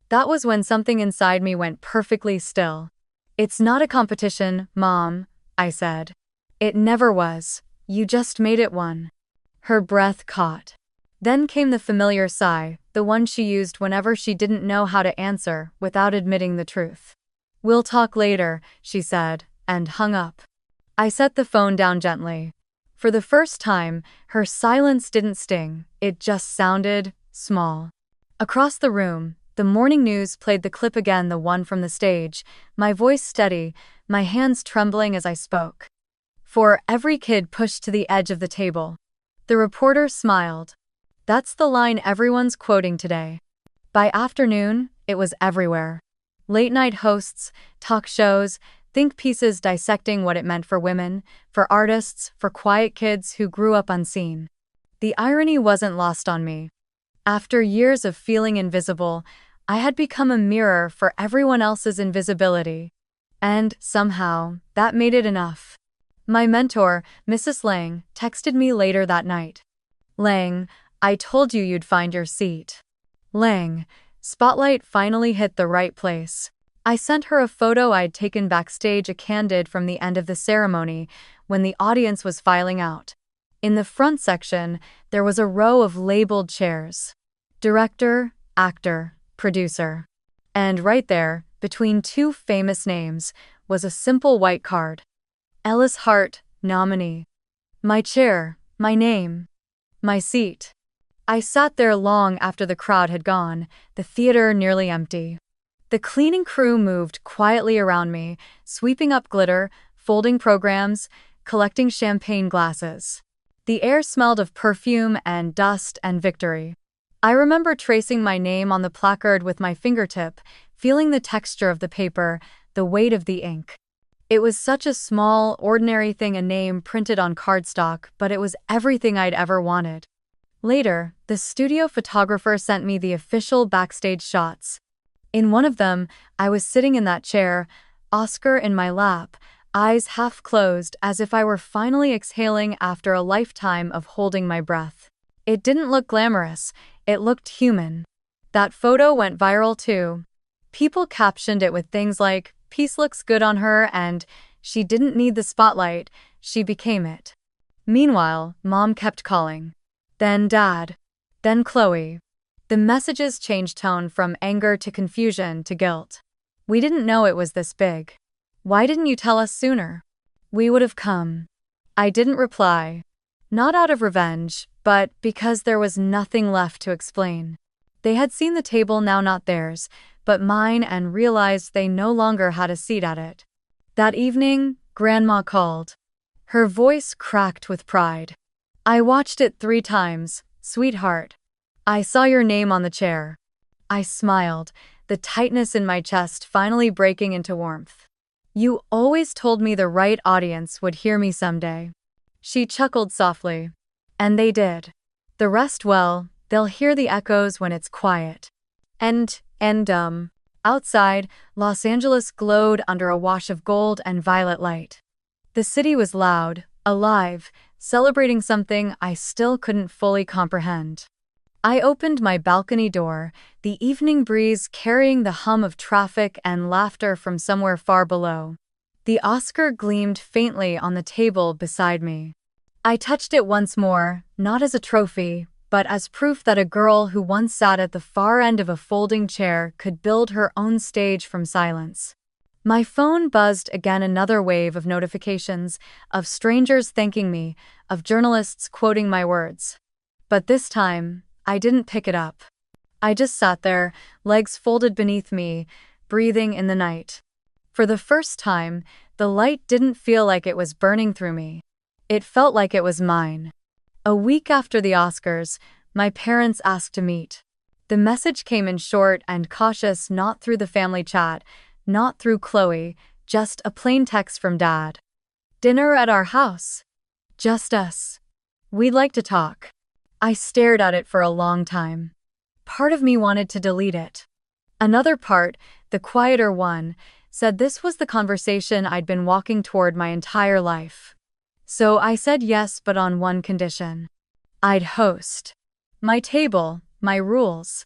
That was when something inside me went perfectly still. "It's not a competition, Mom," I said. "It never was. You just made it one." Her breath caught. Then came the familiar sigh, the one she used whenever she didn't know how to answer without admitting the truth. "We'll talk later," she said, and hung up. I set the phone down gently. For the first time, her silence didn't sting, it just sounded small. Across the room, the morning news played the clip again, the one from the stage, my voice steady, my hands trembling as I spoke. "For every kid pushed to the edge of the table." The reporter smiled. "That's the line everyone's quoting today." By afternoon, it was everywhere. Late-night hosts, talk shows, think pieces dissecting what it meant for women, for artists, for quiet kids who grew up unseen. The irony wasn't lost on me. After years of feeling invisible, I had become a mirror for everyone else's invisibility. And, somehow, that made it enough. My mentor, Mrs. Lang, texted me later that night. "Lang, I told you you'd find your seat." Lang. Spotlight finally hit the right place. I sent her a photo I'd taken backstage, a candid from the end of the ceremony, when the audience was filing out. In the front section, there was a row of labeled chairs. Director, actor, producer. And right there, between two famous names, was a simple white card. Ellis Hart, nominee. My chair, my name, my seat. I sat there long after the crowd had gone, the theater nearly empty. The cleaning crew moved quietly around me, sweeping up glitter, folding programs, collecting champagne glasses. The air smelled of perfume and dust and victory. I remember tracing my name on the placard with my fingertip, feeling the texture of the paper, the weight of the ink. It was such a small, ordinary thing, a name printed on cardstock, but it was everything I'd ever wanted. Later, the studio photographer sent me the official backstage shots. In one of them, I was sitting in that chair, Oscar in my lap, eyes half closed as if I were finally exhaling after a lifetime of holding my breath. It didn't look glamorous, it looked human. That photo went viral too. People captioned it with things like, "Peace looks good on her," and "She didn't need the spotlight, she became it." Meanwhile, Mom kept calling. Then Dad. Then Chloe. The messages changed tone from anger to confusion to guilt. "We didn't know it was this big. Why didn't you tell us sooner? We would have come." I didn't reply. Not out of revenge, but because there was nothing left to explain. They had seen the table, now not theirs, but mine, and realized they no longer had a seat at it. That evening, Grandma called. Her voice cracked with pride. "I watched it 3 times, sweetheart. I saw your name on the chair." I smiled, the tightness in my chest finally breaking into warmth. "You always told me the right audience would hear me someday." She chuckled softly. "And they did. The rest, well, they'll hear the echoes when it's quiet." Outside, Los Angeles glowed under a wash of gold and violet light. The city was loud, alive, celebrating something I still couldn't fully comprehend. I opened my balcony door, the evening breeze carrying the hum of traffic and laughter from somewhere far below. The Oscar gleamed faintly on the table beside me. I touched it once more, not as a trophy, but as proof that a girl who once sat at the far end of a folding chair could build her own stage from silence. My phone buzzed again, another wave of notifications, of strangers thanking me, of journalists quoting my words. But this time, I didn't pick it up. I just sat there, legs folded beneath me, breathing in the night. For the first time, the light didn't feel like it was burning through me. It felt like it was mine. A week after the Oscars, my parents asked to meet. The message came in short and cautious, not through the family chat, not through Chloe, just a plain text from Dad. "Dinner at our house. Just us. We'd like to talk." I stared at it for a long time. Part of me wanted to delete it. Another part, the quieter one, said this was the conversation I'd been walking toward my entire life. So I said yes, but on one condition. I'd host. My table, my rules.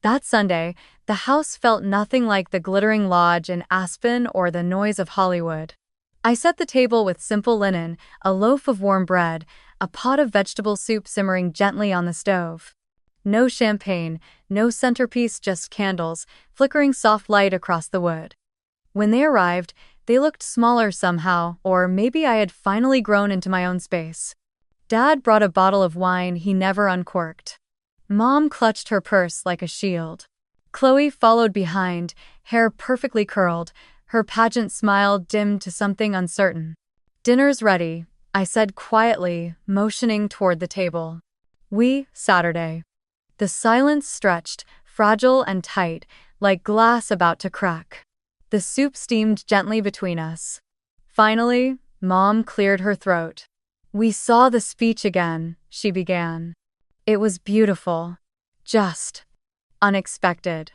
That Sunday, the house felt nothing like the glittering lodge in Aspen or the noise of Hollywood. I set the table with simple linen, a loaf of warm bread, a pot of vegetable soup simmering gently on the stove. No champagne, no centerpiece, just candles, flickering soft light across the wood. When they arrived, they looked smaller somehow, or maybe I had finally grown into my own space. Dad brought a bottle of wine he never uncorked. Mom clutched her purse like a shield. Chloe followed behind, hair perfectly curled, her pageant smile dimmed to something uncertain. "Dinner's ready," I said quietly, motioning toward the table. Saturday. The silence stretched, fragile and tight, like glass about to crack. The soup steamed gently between us. Finally, Mom cleared her throat. "We saw the speech again," she began. "It was beautiful. Just unexpected."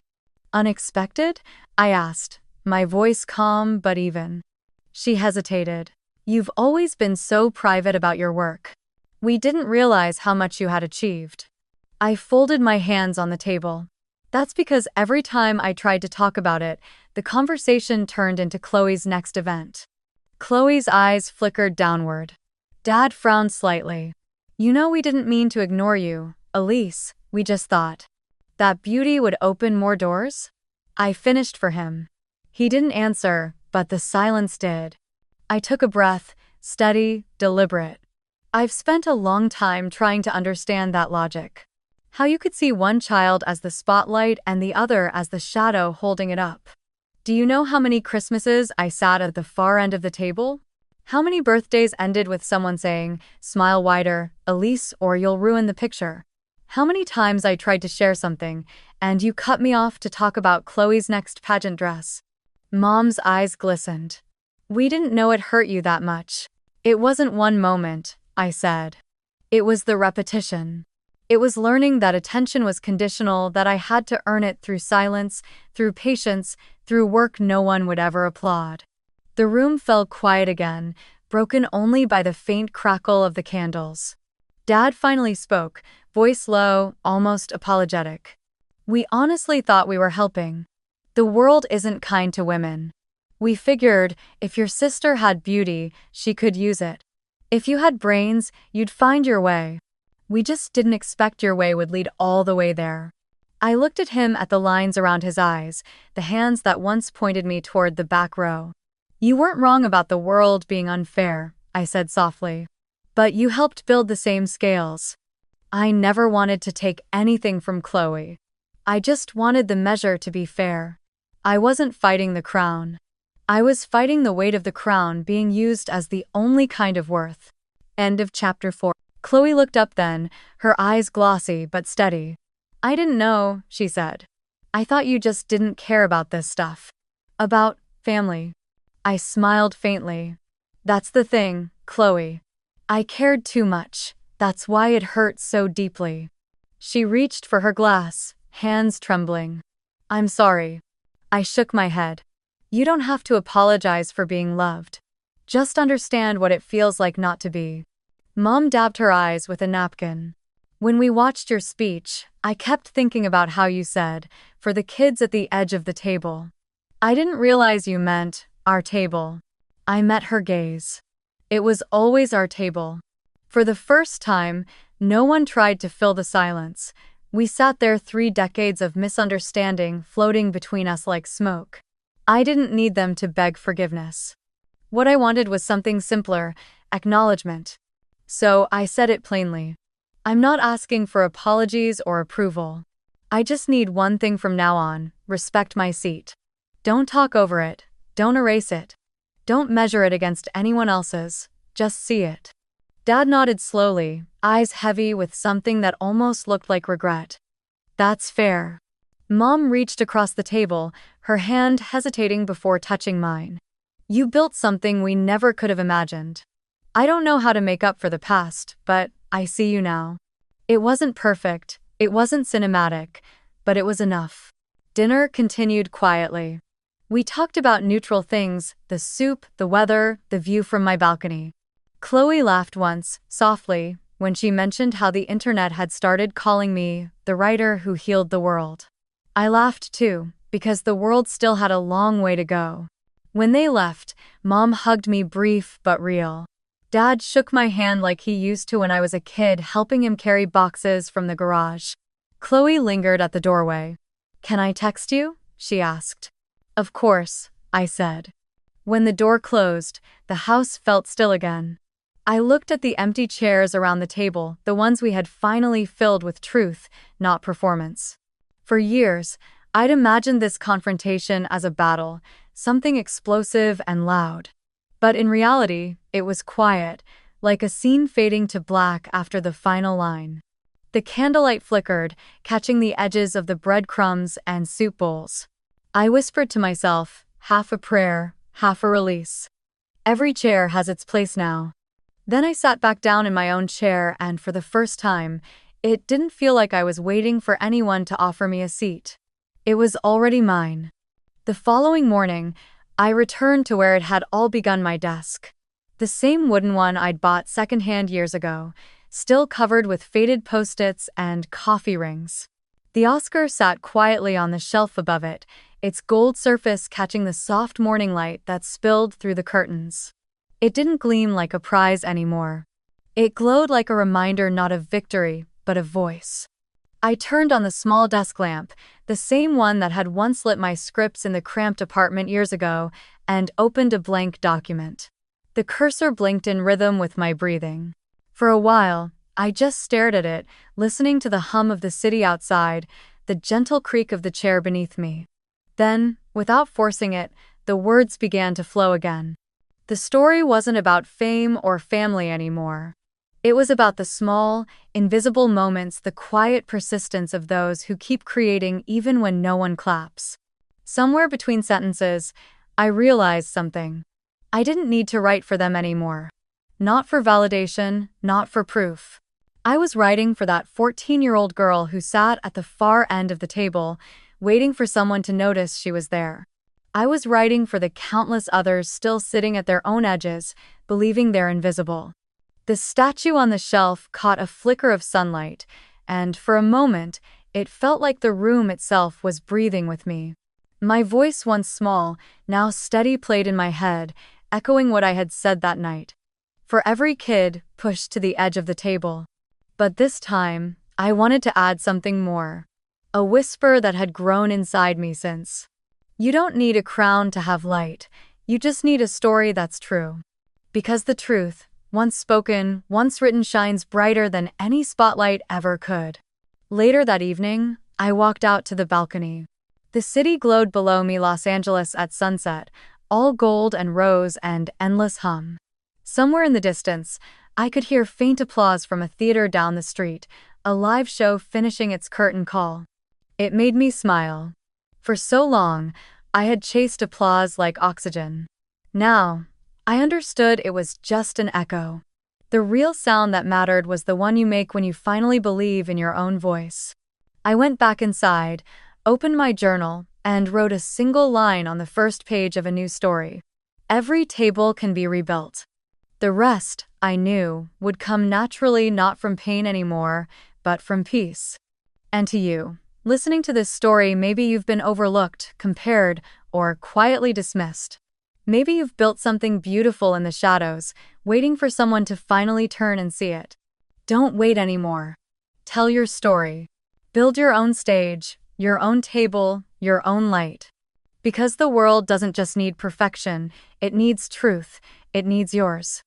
"Unexpected?" I asked, my voice calm but even. She hesitated. "You've always been so private about your work. We didn't realize how much you had achieved." I folded my hands on the table. That's because every time I tried to talk about it, the conversation turned into Chloe's next event. Chloe's eyes flickered downward. Dad frowned slightly. "You know, we didn't mean to ignore you, Elise. We just thought that beauty would open more doors." I finished for him. He didn't answer, but the silence did. I took a breath, steady, deliberate. I've spent a long time trying to understand that logic. How you could see one child as the spotlight and the other as the shadow holding it up. Do you know how many Christmases I sat at the far end of the table? How many birthdays ended with someone saying, "Smile wider, Elise, or you'll ruin the picture"? How many times I tried to share something, and you cut me off to talk about Chloe's next pageant dress? Mom's eyes glistened. "We didn't know it hurt you that much." "It wasn't one moment," I said. "It was the repetition. It was learning that attention was conditional, that I had to earn it through silence, through patience, through work no one would ever applaud." The room fell quiet again, broken only by the faint crackle of the candles. Dad finally spoke, voice low, almost apologetic. We honestly thought we were helping. The world isn't kind to women. We figured if your sister had beauty, she could use it. If you had brains, you'd find your way. We just didn't expect your way would lead all the way there. I looked at the lines around his eyes, the hands that once pointed me toward the back row. You weren't wrong about the world being unfair, I said softly. But you helped build the same scales. I never wanted to take anything from Chloe. I just wanted the measure to be fair. I wasn't fighting the crown. I was fighting the weight of the crown being used as the only kind of worth. End of chapter 4. Chloe looked up then, her eyes glossy but steady. I didn't know, she said. I thought you just didn't care about this stuff. About family. I smiled faintly. That's the thing, Chloe. I cared too much. That's why it hurt so deeply. She reached for her glass, hands trembling. I'm sorry. I shook my head. You don't have to apologize for being loved. Just understand what it feels like not to be. Mom dabbed her eyes with a napkin. When we watched your speech, I kept thinking about how you said, for the kids at the edge of the table. I didn't realize you meant our table. I met her gaze. It was always our table. For the first time, no one tried to fill the silence. We sat there 3 decades of misunderstanding floating between us like smoke. I didn't need them to beg forgiveness. What I wanted was something simpler, acknowledgement. So I said it plainly. I'm not asking for apologies or approval. I just need one thing from now on: respect my seat. Don't talk over it. Don't erase it. Don't measure it against anyone else's. Just see it. Dad nodded slowly, eyes heavy with something that almost looked like regret. That's fair. Mom reached across the table, her hand hesitating before touching mine. You built something we never could have imagined. I don't know how to make up for the past, but I see you now. It wasn't perfect, it wasn't cinematic, but it was enough. Dinner continued quietly. We talked about neutral things, the soup, the weather, the view from my balcony. Chloe laughed once, softly, when she mentioned how the internet had started calling me the writer who healed the world. I laughed too, because the world still had a long way to go. When they left, Mom hugged me, brief but real. Dad shook my hand like he used to when I was a kid, helping him carry boxes from the garage. Chloe lingered at the doorway. Can I text you? She asked. Of course, I said. When the door closed, the house felt still again. I looked at the empty chairs around the table, the ones we had finally filled with truth, not performance. For years, I'd imagined this confrontation as a battle, something explosive and loud. But in reality, it was quiet, like a scene fading to black after the final line. The candlelight flickered, catching the edges of the breadcrumbs and soup bowls. I whispered to myself, half a prayer, half a release. Every chair has its place now. Then I sat back down in my own chair, and for the first time, it didn't feel like I was waiting for anyone to offer me a seat. It was already mine. The following morning, I returned to where it had all begun, my desk. The same wooden one I'd bought secondhand years ago, still covered with faded post-its and coffee rings. The Oscar sat quietly on the shelf above it, its gold surface catching the soft morning light that spilled through the curtains. It didn't gleam like a prize anymore. It glowed like a reminder, not of victory, but of voice. I turned on the small desk lamp, the same one that had once lit my scripts in the cramped apartment years ago, and opened a blank document. The cursor blinked in rhythm with my breathing. For a while, I just stared at it, listening to the hum of the city outside, the gentle creak of the chair beneath me. Then, without forcing it, the words began to flow again. The story wasn't about fame or family anymore. It was about the small, invisible moments, the quiet persistence of those who keep creating even when no one claps. Somewhere between sentences, I realized something. I didn't need to write for them anymore. Not for validation, not for proof. I was writing for that 14-year-old girl who sat at the far end of the table, waiting for someone to notice she was there. I was writing for the countless others still sitting at their own edges, believing they're invisible. The statue on the shelf caught a flicker of sunlight, and for a moment, it felt like the room itself was breathing with me. My voice, once small, now steady, played in my head, echoing what I had said that night. For every kid pushed to the edge of the table. But this time, I wanted to add something more. A whisper that had grown inside me since. You don't need a crown to have light. You just need a story that's true. Because the truth, once spoken, once written, shines brighter than any spotlight ever could. Later that evening, I walked out to the balcony. The city glowed below me, Los Angeles at sunset, all gold and rose and endless hum. Somewhere in the distance, I could hear faint applause from a theater down the street, a live show finishing its curtain call. It made me smile. For so long, I had chased applause like oxygen. Now, I understood it was just an echo. The real sound that mattered was the one you make when you finally believe in your own voice. I went back inside, opened my journal, and wrote a single line on the first page of a new story. Every table can be rebuilt. The rest, I knew, would come naturally, not from pain anymore, but from peace. And to you, listening to this story, maybe you've been overlooked, compared, or quietly dismissed. Maybe you've built something beautiful in the shadows, waiting for someone to finally turn and see it. Don't wait anymore. Tell your story. Build your own stage, your own table, your own light. Because the world doesn't just need perfection, it needs truth, it needs yours.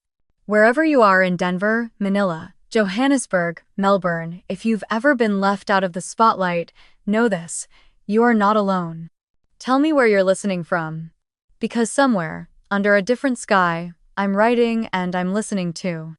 Wherever you are in Denver, Manila, Johannesburg, Melbourne, if you've ever been left out of the spotlight, know this: you are not alone. Tell me where you're listening from. Because somewhere, under a different sky, I'm writing and I'm listening too.